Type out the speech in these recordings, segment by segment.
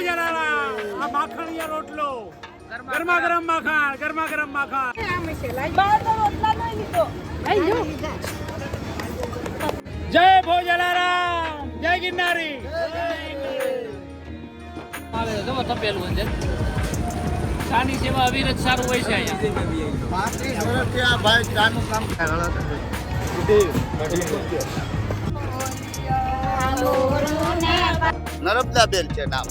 જલારામ. આ માખણિયા રોટલો, ગરમા ગરમ માખણ, ગરમા ગરમ માખણ. જય ભો જલારામ, જય ગિરનારી. તમે તપેલું છે ચાની સેવા અવિરત સારું હોય છે અહીંયા. 35 વર્ષથી આ ભાઈ ચાનું કામ નર્મદાબેન છે નામ.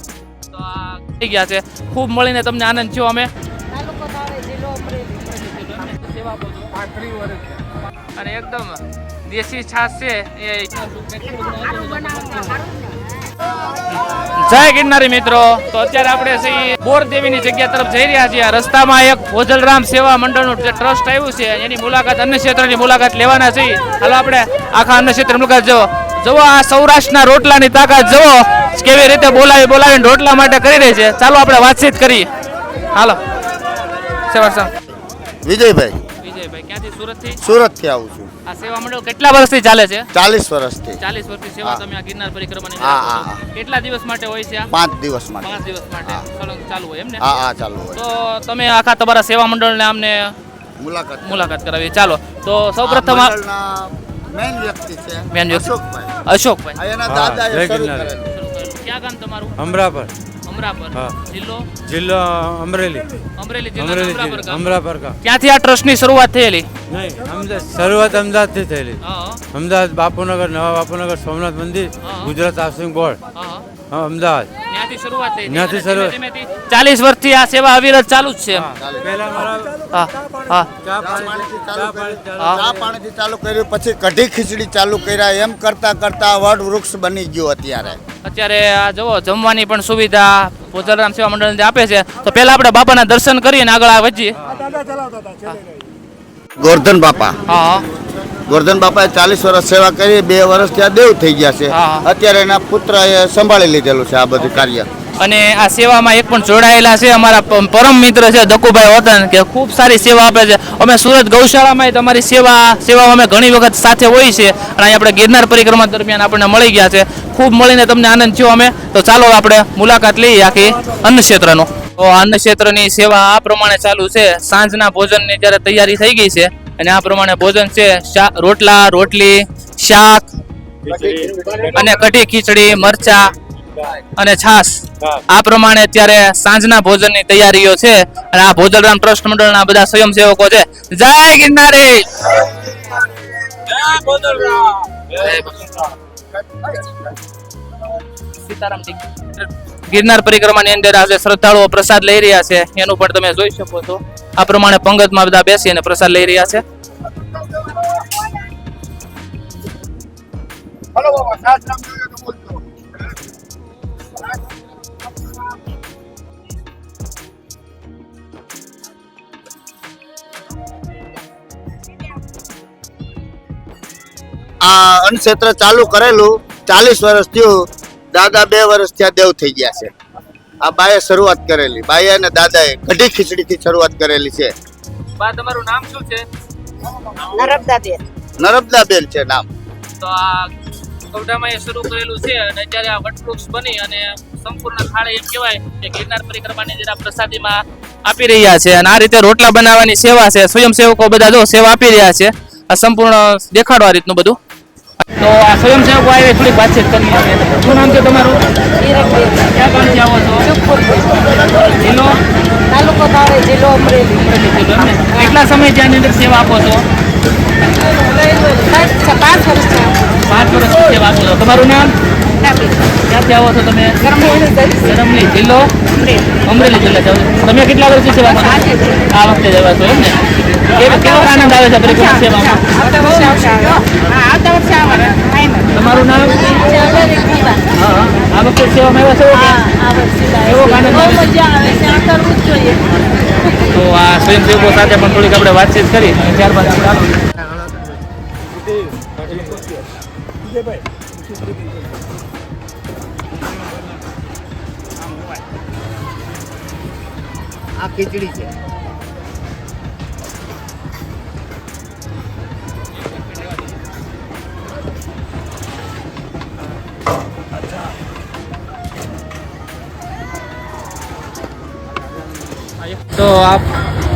તો આ થઈ ગયા છે. ખૂબ મળીને તમને આનંદ થયો. અમે સેવા આપો છો. 35 વર્ષ અને એકદમ દેશી છાશ છે એ જય ગિરનારી મિત્રો. તો અત્યારે આપણે બોરદેવીની જગ્યા તરફ જઈ રહ્યા છીએ. રસ્તામાં એક ભોજલરામ સેવા મંડળનું જે ટ્રસ્ટ આવ્યું છે એની મુલાકાત, અન્ન ક્ષેત્રની મુલાકાત લેવાના છીએ. હાલો આપણે આખા અન્ન ક્ષેત્ર મુલાકાત જુઓ આ સૌરાષ્ટ્રના રોટલાની તાકાત જુઓ કેવી રીતે બોલાવીને રોટલા માટે કરી રહી છે. ચાલો આપણે વાતચીત કરીએ. હાલો સેવા વિજયભાઈ. વિજયભાઈ ક્યાંથી? સુરતથી. સુરતથી આવું છું. આ સેવા મંડળ કેટલા વર્ષથી ચાલે છે? 40 વર્ષથી. 40 વર્ષથી સેવા તમે આ ગિરનાર પરિક્રમાની હા. કેટલા દિવસ માટે હોય છે? 5 દિવસ માટે. 5 દિવસ માટે સળંગ ચાલુ હોય એમ ને? હા ચાલુ હોય. તો તમે આખા તમારા સેવા મંડળને અમને મુલાકાત કરાવી. ચાલો તો સૌપ્રથમ મેન વ્યક્તિ છે અશોકભાઈ. એના દાદાએ શરૂ કરેલું. ક્યાં ગામ તમારું? અમરાપર. જિલ્લો અમરેલી. અમરાપર કા. ક્યાંથી આ ટ્રસ્ટની શરૂઆત થયેલી? શરૂઆત અમદાવાદથી થયેલી. હા. અમદાવાદ બાપુનગર, નવા બાપુનગર સોમનાથ મંદિર, ગુજરાત હાઉસિંગ બોર્ડ, અમદાવાદ. ત્યાંથી શરૂઆત થઈ. ત્યાંથી શરૂઆત. 40 વર્ષથી આ સેવા અવિરત ચાલુ જ છે. પહેલા મારા ચા પાણીથી ચાલુ કર્યું, પછી કઢી ખીચડી ચાલુ કર્યા. એમ કરતા કરતા વડ વૃક્ષ બની ગયું. અત્યારે આ જુઓ જમવાની પણ સુવિધા ભોજલરામ સેવા મંડળ આપે છે. તો પહેલા આપણે બાપાના દર્શન કરીને આગળ વધીએ. ગોરધન બાપા. હા. ગોરધન બાપાએ 40 વર્ષ સેવા કરી. 2 વર્ષ ત્યાં દેવ થઈ ગયા છે. અત્યારે એના પુત્ર એ સંભાળી લીધેલું છે આ બધું કાર્ય. અને આ સેવામાં એક પણ જોડાયેલા છે અમારા પરમ મિત્ર છે દકુભાઈ વતન, કે ખૂબ સારી સેવા આપે છે. અમે સુરત ગૌશાળામાં તમારી સેવામાં અમે ઘણી વખત સાથે હોય છે અને અહીં આપણે ગિરનાર પરિક્રમા દરમિયાન આપણને મળી ગયા છે. ખૂબ મળીને તમને આનંદ થયો અમે. તો ચાલો આપણે મુલાકાત લઈએ આખી અન્ન ક્ષેત્રનો. તો અન્ન ક્ષેત્રની સેવા આ પ્રમાણે ચાલુ છે. સાંજના ભોજનની જ્યારે તૈયારી થઈ ગઈ છે અને આ પ્રમાણે ભોજન છે. રોટલા, રોટલી, શાક અને કઢી ખીચડી, મરચા અને છાશ. આ પ્રમાણે અત્યારે સાંજના ભોજનની તૈયારીઓ છે. અને આ ભોજલરામ ટ્રસ્ટ મંડળના બધા સ્વયંસેવકો છે. જય ગિરનારી. સીતારામ. ગિરનાર પરિક્રમાની અંદર આજે શ્રદ્ધાળુઓ પ્રસાદ લઈ રહ્યા છે એનું પણ તમે જોઈ શકો છો. આ પ્રમાણે પંગતમાં બધા બેસી અને પ્રસાદ લઈ રહ્યા છે. આ અન્ન ક્ષેત્ર ચાલુ કરેલું 40 વર્ષ થયું. દાદા 2 વર્ષ ત્યાં દેવ થઈ ગયા છે. આ બાએ શરૂઆત કરેલી. બાએ અને દાદાએ કઢી ખીચડીથી શરૂઆત કરેલી છે. બા તમારું નામ શું છે? નર્મદાબેન છે નામ. તો આ કવડામાં એ શરૂ કરેલું છે અને અત્યારે આ વટવૃક્ષ બની અને સંપૂર્ણ થાળી એમ કહેવાય કે ગિરનાર પરિક્રમાની જરા પ્રસાદીમાં આપી રહ્યા છે. અને આ રીતે રોટલા બનાવવાની સેવા છે. સ્વયંસેવકો બધા જો સેવા આપી રહ્યા છે. આ સંપૂર્ણ દેખાડો આ રીતનું બધું. તો આ સ્વયંસેવકો આવે થોડીક વાતચીત કરીએ. શું નામ છે તમારું? ક્યાં ગામથી આવો છો? જિલ્લો તાલુકો ધારે, જિલ્લો અમરેલી. કેટલા સમયથી આની અંદર સેવા આપો છો? 5 વર્ષ. 5 વર્ષથી સેવા આપો છો. તમારું નામ? ક્યાંથી આવો છો તમે? ગરમલી. જિલ્લો અમરેલી જિલ્લા જાવ. તમે કેટલા વર્ષથી સેવા કરો? આ વખતે જવા છો એમ ને? કેવો આનંદ આવે છે પરિક્રમા સેવામાં? તમારું નામ? હા. આ વખતે સેવામાં આવ્યા છો? એવો આનંદ આવે છે. તો આ સ્વયંસેવકો સાથે પણ થોડીક આપણે વાતચીત કરી અને ત્યારબાદ આ ખીચડી છે. તો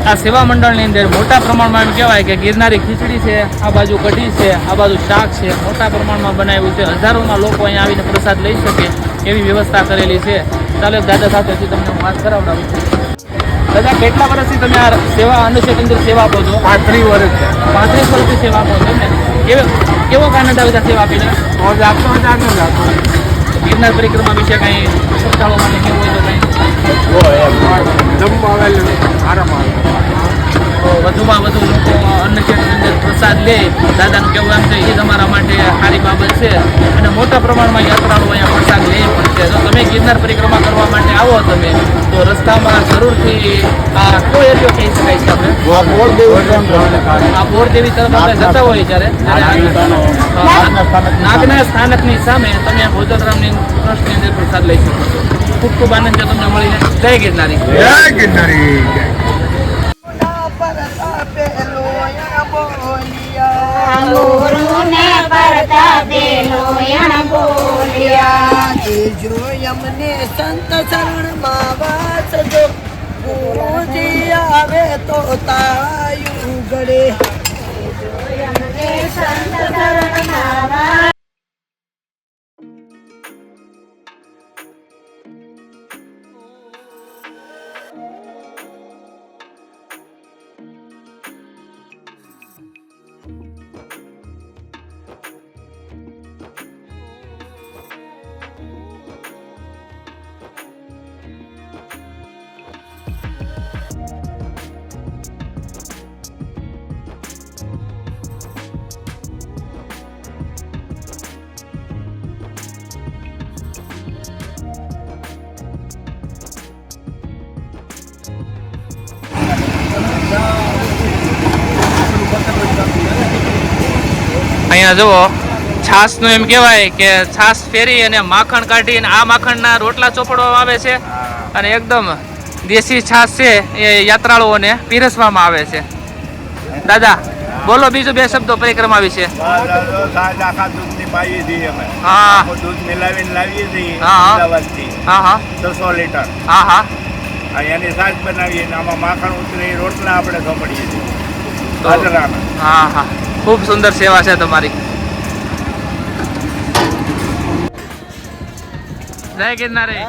આ સેવા મંડળની અંદર મોટા પ્રમાણમાં એમ કહેવાય કે ગિરનારી ખીચડી છે, આ બાજુ કઢી છે, આ બાજુ શાક છે, મોટા પ્રમાણમાં બનાવ્યું છે. હજારોના લોકો અહીંયા આવીને પ્રસાદ લઈ શકે એવી વ્યવસ્થા કરેલી છે. ચાલો એક દાદા સાથેથી તમને હું વાત કરાવડાવું છું. દાદા, કેટલા વર્ષથી તમે આ સેવા અન્નક્ષેત્ર અંદર સેવા આપો છો? 35 વર્ષ 35 વર્ષથી સેવા આપો છો ને? કેવો આનંદ આવે છે સેવા આપીને? ગિરનાર પરિક્રમા વિશે કંઈ શ્રદ્ધાળુઓ માટે કેવું હોય તો કંઈ તો વધુમાં વધુ લોકો અન્નક્ષેત્રની અંદર પ્રસાદ લે, દાદાનું કેવું એમ છે એ જ અમારા માટે સારી બાબત છે. અને મોટા પ્રમાણમાં યાત્રાળુઓ અહીંયા પ્રસાદ લે પણ છે. જો તમે ગિરનાર પરિક્રમા કરવા માટે આવો તમે તો રસ્તામાં જરૂરથી આ કયો એરિયો કહી શકાય છે આપણે? આ બોરદેવી તરફ આપણે જતા હોય જ્યારે નાગના સ્થાનકની સામે તમે ભોજનરામની ટ્રસ્ટની અંદર પ્રસાદ લઈ શકો છો. ખૂબ ખૂબ આનંદ છે તમને મળીને. જય ગિરનારી. અંગૂરોને પરતાપે લોયણ બોલ્યા જો યમને સંત શરણમાં વાસજો ગુરુજી આવે તો તાયું ગળે યમને સંત શરણમાં અહીંયા જુઓ, છાશનું એમ કહેવાય કે છાશ ફેરી અને માખણ કાઢીને આ માખણના રોટલા ચોપડવામાં આવે છે અને એકદમ દેશી છાશ છે એ યાત્રાળુઓને પીરસવામાં આવે છે. દાદા, બોલો બીજું 2 શબ્દો પરિક્રમા વિશે. હા દૂધ મિલાવીને લાવીએ છીએ હા. અમદાવાદથી. હા હા 600 લીટર હા હા એની છાશ બનાવીએ ને આમાં માખણ ઉતરે એ રોટલા આપણે ચોપડીએ છીએ. તો બાજરાના. હા હા, ખૂબ સુંદર સેવા છે તમારી. જય ગિરનારી.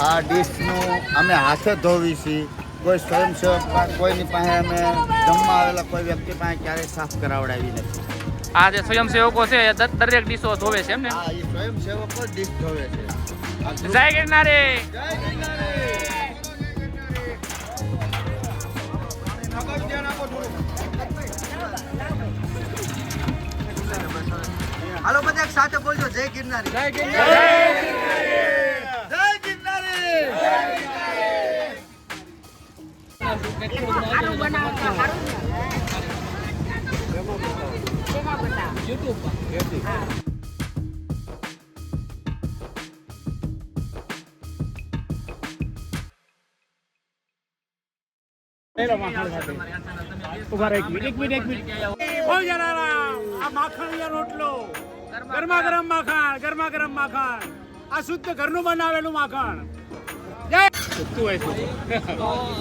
આ ડીશનું અમે હાથે ધોવી છીએ. કોઈ સ્વયંસેવક કોઈની પાસે અમે જમવા આવેલા કોઈ વ્યક્તિ પાસે ક્યારેય સાફ કરાવડાવી નથી. આ જે સ્વયંસેવકો છે એ દરેક ડીશો ધોવે છે એમ ને? હા, એ સ્વયંસેવકો જ ડીશ ધોવે છે. જય ગિરનારી. હાલો બધા એક સાથે બોલજો, જય ગિરનારી. જય ગિરનારી. જય ગિરનારી. આ માખણ રોટલો, ગરમા ગરમ માખણ, ગરમા ગરમ માખણ, આ શુદ્ધ ઘરનું બનાવેલું માખણ. તો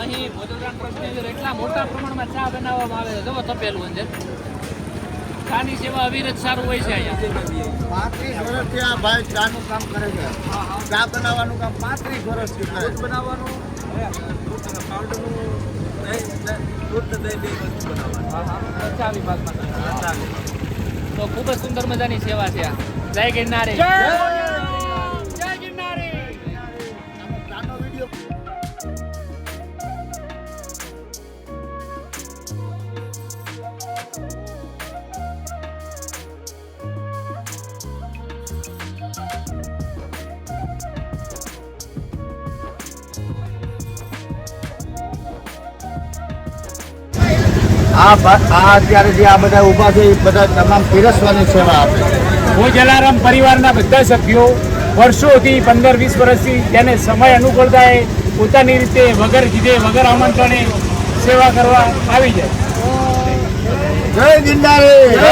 અહીં ભોજનરામ ટ્રસ્ટની અંદર એટલા મોટા પ્રમાણમાં ચા બનાવવામાં આવે છે. જુઓ તપેલું અંદર. ચાની સેવા અવિરત સારું હોય છે અહીંયા. 35 વર્ષથી આ ભાઈ ચાનું કામ કરે છે. ચા બનાવવાનું કામ 35 વર્ષથી કરે છે. બનાવવાનું ચા વિભાગમાં તો ખૂબ જ સુંદર મજાની સેવા છે આ. જય ગિરનારી. જય ગિરનારી. ચાનો વિડીયો અત્યારે જે આ બધા ઊભા છે એ બધા તમામ પીરસવાની સેવા આપે છે. હું જલારામ પરિવારના બધા સભ્યો વર્ષોથી 15-20 વર્ષથી તેને સમય અનુકૂળતાએ પોતાની રીતે વગર કીધે વગર આમંત્રણે સેવા કરવા આવી જાય. જય ગિરનારી. જય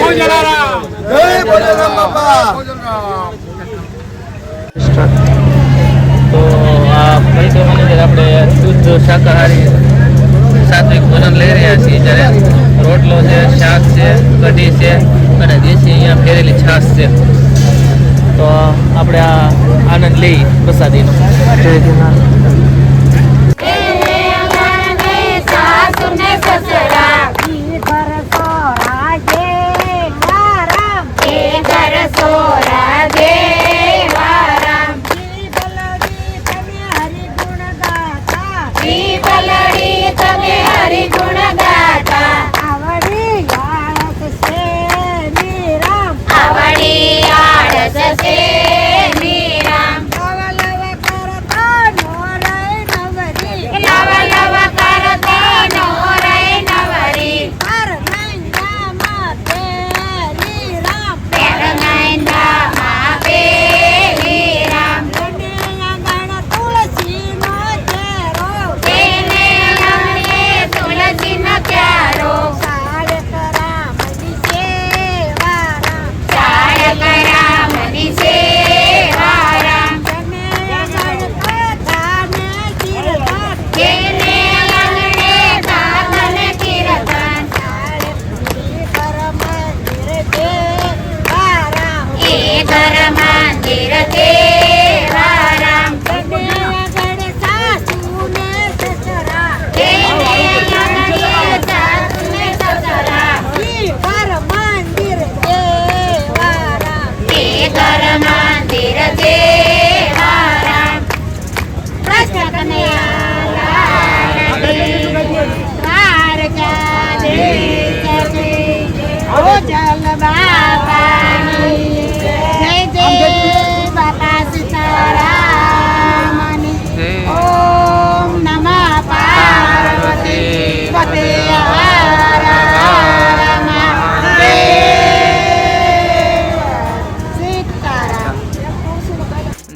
ભોજલારામ. જય ભોલેરામ બાપા. પરિક્રમાની અંદર આપણે શુદ્ધ શાકાહારી સાત્વિક ભોજન લઈ રહ્યા છીએ. જ્યારે રોટલો છે, શાક છે, કઢી છે અને દેશી અહીંયા ફેરેલી છાશ છે. તો આપણે આ આનંદ લઈ પ્રસાદીનો. જય ગિરનાર.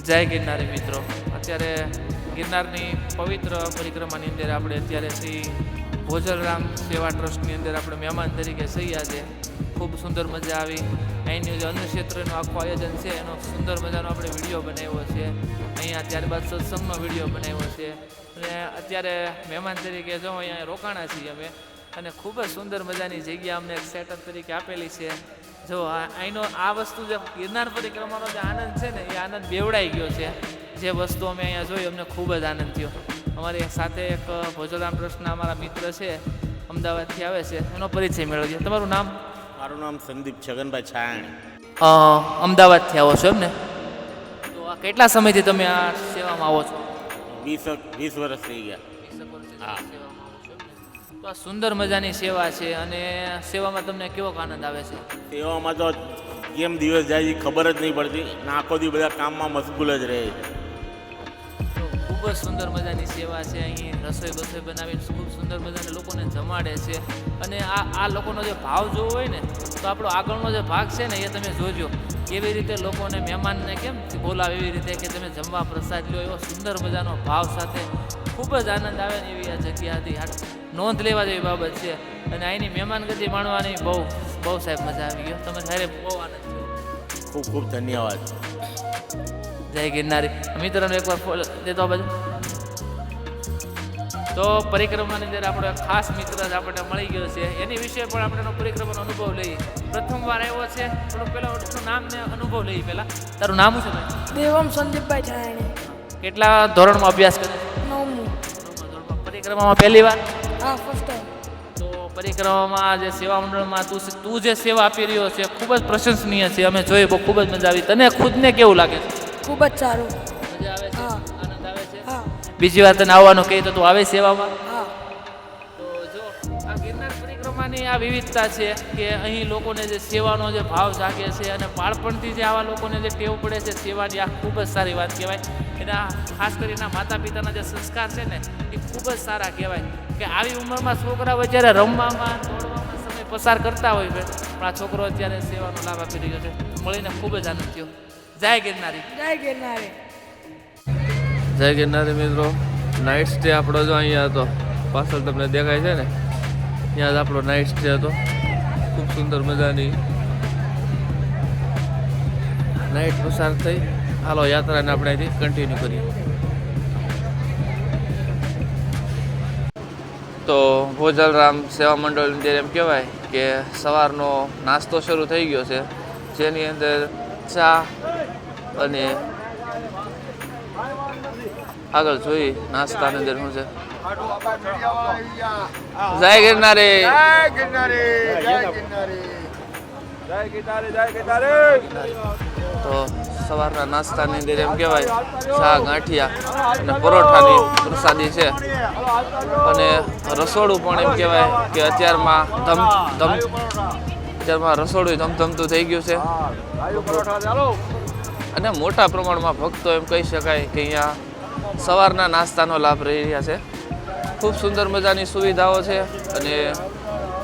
જય ગિરનારી મિત્રો, અત્યારે ગિરનારની પવિત્ર પરિક્રમાની અંદર આપણે અત્યારે શ્રી ભોજલરામ સેવા ટ્રસ્ટની અંદર આપણે મહેમાન તરીકે સહ્યા છે. ખૂબ સુંદર મજા આવી. અહીંનું જે અન્ન ક્ષેત્રનું આખું આયોજન છે એનો સુંદર મજાનો આપણે વિડીયો બનાવ્યો છે અહીંયા. ત્યારબાદ સત્સંગનો વિડીયો બનાવ્યો છે અને અત્યારે મહેમાન તરીકે જો અહીંયા રોકાણા છીએ અમે અને ખૂબ જ સુંદર મજાની જગ્યા અમને સેટઅપ તરીકે આપેલી છે. જો અહીંનો આ વસ્તુ જે ગિરનાર પરિક્રમાનો જે આનંદ છે ને એ આનંદ બેવડાઈ ગયો છે. જે વસ્તુ અમે અહીંયા જોઈ અમને ખૂબ જ આનંદ થયો. અમારી સાથે એક ભોજલરામ ટ્રસ્ટના અમારા મિત્ર છે, અમદાવાદથી આવે છે, એનો પરિચય મેળવીએ. તમારું નામ? મારું નામ સંદીપ છગનભાઈ છાયાણી. અમદાવાદથી આવો છો એમ ને? તો આ કેટલા સમયથી તમે આ સેવામાં આવો છો? 20 વર્ષ થઈ ગયા. હા. તો આ સુંદર મજાની સેવા છે અને સેવામાં તમને કેવો આનંદ આવે છે? સેવામાં તો કેમ દિવસ જાય છે ખબર જ નહીં પડતી. આખો દી બધા કામમાં મશગુલ જ રહે છે. ખૂબ જ સુંદર મજાની સેવા છે. અહીં રસોઈ બસોઈ બનાવીને ખૂબ સુંદર મજાના લોકોને જમાડે છે અને આ લોકોનો જે ભાવ જોવો હોય ને તો આપણો આગળનો જે ભાગ છે ને એ તમે જોજો. કેવી રીતે લોકોને મહેમાનને કેમ બોલાવે એવી રીતે કે તમે જમવા પ્રસાદ લો, એવો સુંદર મજાનો ભાવ સાથે ખૂબ જ આનંદ આવે ને એવી આ જગ્યા હતી. નોંધ લેવા જેવી બાબત છે અને અહીંની મહેમાનગતિ માણવાની બહુ સાહેબ મજા આવી ગયો. તમે સાહેબ બહુ આનંદ થયો. ખૂબ ખૂબ ધન્યવાદ. જય ગિરનારી. મિત્રોને એકવાર ફોલો દેતો બાજુ. તો પરિક્રમાની અંદર આપણો એક ખાસ મિત્ર જ આપણને મળી ગયો છે. એની વિશે પણ આપણે એનો પરિક્રમાનો અનુભવ લઈએ. પ્રથમવાર આવ્યો છે, થોડુંક પહેલાં એનું નામ ને અનુભવ લઈએ. પહેલાં તારું નામ શું છે ભાઈ? દેવમ સંદીપભાઈ છાયાણી. કેટલા ધોરણમાં અભ્યાસ કરે? 9મું. પરિક્રમામાં પહેલી વાર? હા, ફર્સ્ટ ટાઈમ. તો પરિક્રમામાં જે સેવા મંડળમાં તું જે સેવા આપી રહ્યો છે ખૂબ જ પ્રશંસનીય છે. અમે જોઈએ બહુ ખૂબ જ મજા આવી. તને ખુદને કેવું લાગે છે? ખૂબ જ સારું. મજા આવે છે? હા. આનંદ આવે છે? હા. બીજી વાર તને આવવાનું કહી તો તું આવે સેવામાં? હા. તો જો આ ગિરનાર પરિક્રમાની આ વિવિધતા છે કે અહીં લોકોને જે સેવાનો જે ભાવ જાગે છે અને બાળપણથી જે આવા લોકોને જે ટેવ પડે છે સેવાની, આ ખૂબ જ સારી વાત કહેવાય. એના ખાસ કરીને માતા પિતાના જે સંસ્કાર છે ને એ ખૂબ જ સારા કહેવાય કે આવી ઉંમરમાં છોકરાઓ જ્યારે રમવામાં દોડવામાં સમય પસાર કરતા હોય છે પણ આ છોકરો અત્યારે સેવાનો લાભ આપી રહ્યો છે. મળીને ખૂબ જ આનંદ થયો. જય ગિરનારી. જય ગિરનારી. જય ગિરનારી મિત્રો, નાઇટ સ્ટે આપણો જો અહીંયા હતો, પાછળ તમને દેખાય છે ને ત્યાં જ આપણો નાઇટ સ્ટે હતો. ખૂબ સુંદર મજાની નાઇટ પસાર થઈ. હાલો યાત્રાને આપણે અહીંથી કન્ટિન્યુ કરીએ. તો ભોજલરામ સેવા મંડળની અંદર એમ કહેવાય કે સવારનો નાસ્તો શરૂ થઈ ગયો છે, જેની અંદર ચા અને આગળ જોઈ નાસ્તાની અંદર શું છે. જય ગિરનારી. તો સવારના નાસ્તાની અંદર એમ કહેવાય ચા, ગાંઠિયા અને પરોઠાની પ્રસાદી છે. અને રસોડું પણ એમ કહેવાય કે અત્યારમાં રસોડું ધમધમતું થઈ ગયું છે. અને મોટા પ્રમાણમાં ભક્તો એમ કહી શકાય કે અહીંયા સવારના નાસ્તાનો લાભ રહી રહ્યા છે. ખૂબ સુંદર મજાની સુવિધાઓ છે અને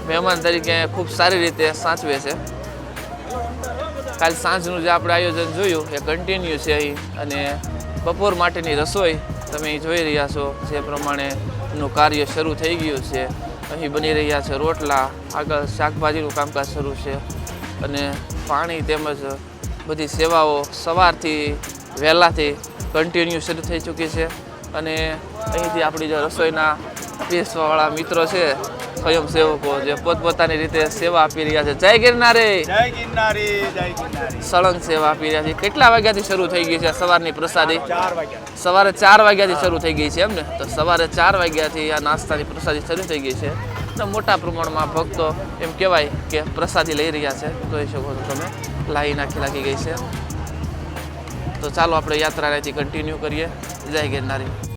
મહેમાન તરીકે ખૂબ સારી રીતે સાચવે છે. કાલ સાંજનું જે આપણે આયોજન જોયું એ કન્ટિન્યુ છે અહીં. અને બપોર માટેની રસોઈ તમે અહીં જોઈ રહ્યા છો, જે પ્રમાણેનું કાર્ય શરૂ થઈ ગયું છે. અહીં બની રહ્યા છે રોટલા, આગળ શાકભાજીનું કામકાજ શરૂ છે અને પાણી તેમજ બધી સેવાઓ સવારથી વહેલાથી કન્ટિન્યુ શરૂ થઈ ચૂકી છે. અને અહીંથી આપણી જે રસોઈના પીરસવાવાળા મિત્રો છે, સ્વયંસેવકો, જે પોતપોતાની રીતે સેવા આપી રહ્યા છે. જય ગિરનારી. સળંગ સેવા આપી રહ્યા છે. કેટલા વાગ્યાથી શરૂ થઈ ગઈ છે સવારની પ્રસાદી? સવારે 4 વાગ્યાથી શરૂ થઈ ગઈ છે એમ ને? તો સવારે 4 વાગ્યાથી આ નાસ્તાની પ્રસાદી શરૂ થઈ ગઈ છે અને મોટા પ્રમાણમાં ભક્તો એમ કહેવાય કે પ્રસાદી લઈ રહ્યા છે. જોઈ શકો છો તમે, લાઈન આખી લાગી ગઈ છે. તો ચાલો આપણે યાત્રા અહીંથી કન્ટિન્યુ કરીએ. જય ગિરનારી.